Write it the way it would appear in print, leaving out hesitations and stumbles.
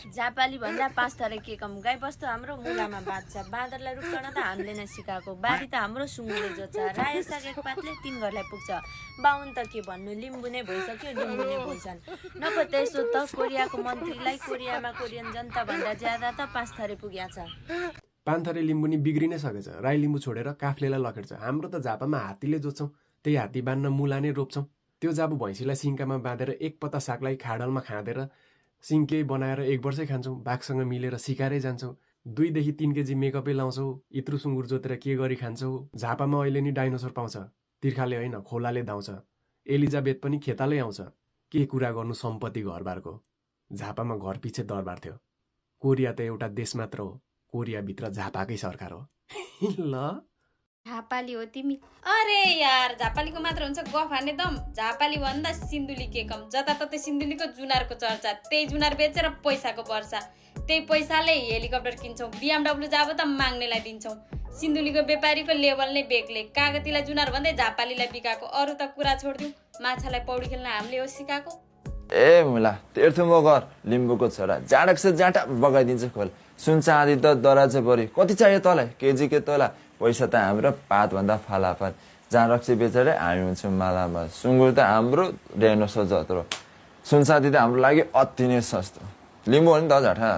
जापाली भन्दा 5 थरी के कम। गाई बस्तु हाम्रो मुलामा बाँध्छ। बाँदरलाई रुख चढ्न त हामीले नै सिकाएको। बारी त हाम्रो सुँगुरले जोत्छ। रायो साग एक पातले 3 घरलाई पुग्छ। बाहुन त के भन्नु, लिम्बू नै भइसक्यो, लिम्बू नै बोल्छन्। नपो त्यसो त कोरियाको मन्त्रीलाई कोरियामा कोरियन जनता भन्दा ज्यादा त 5 थरी पुग्या छ। पान्थरे लिम्बू नि बिग्रिनै सकेछ। राई लिम्बू छोडेर काफ्लेलाई लखेट्छ। हाम्रो त झापामा हात्तीले जोत्छौँ, त्यही हात्ती बाँध्न मुला नै रोप्छौँ। त्यो जाबु भैँसीलाई सिङ्कामा बाँधेर एक पत्ता सागलाई खाडलमा खाँदेर सिङ्के बनाएर 1 वर्षै खान्छौँ। बाघसँग मिलेर सिकारै जान्छौँ। 2 देखि 3 केजी मेकअपै लाउँछौँ। इत्रु सुँगुर जोतेर के गरी खान्छौँ। झापामा अहिले नि डाइनोसर पाउँछ। तिर्खाले होइन, खोलाले धाउँछ। एलिजाबेथ पनि खेतालै आउँछ। के कुरा गर्नु सम्पत्ति घरबारको। झापामा घर पछि दरबार थियो। कोरिया त एउटा देश मात्र हो। कोरियाभित्र झापाकै सरकार हो। ल झापाली हो तिमी? अरे यार, झापालीको मात्र हुन्छ गफ हान्ने दम। झापाली भन्दा सिन्धुली के कम। जताततै सिन्धुलीको जुनारको चर्चा। त्यही जुनार बेचेर पैसाको वर्षा। त्यही पैसाले हेलिकप्टर किन्छौँ। BMW जाब त माग्नेलाई दिन्छौँ। सिन्धुलीको व्यापारीको लेभल नै बेग्लै। कागतीलाई जुनार भन्दै झापालीलाई बिकाएको। अरू त कुरा छोडिदिउँ, माछालाई पौडी खेल्न हामीले हो सिकाएको। ए मुला तेर्थुमो घर लिम्बूको छोरा जाँडक से जाँटा बगाइदिन्छ खोल। सुन चाँदी त दराज परि कति चाहियो तँलाई? केजी के तोला? पैसा त हाम्रो पात भन्दा फालाफाल। जहाँ रक्सी बेचेर हामी हुन्छौँ मालामाल। सुँगुर त हाम्रो डाइनोसर जत्रो। सुन चाँदी त हाम्रो लागि अति नै सस्तो। लिम्बू हो नि त झटा।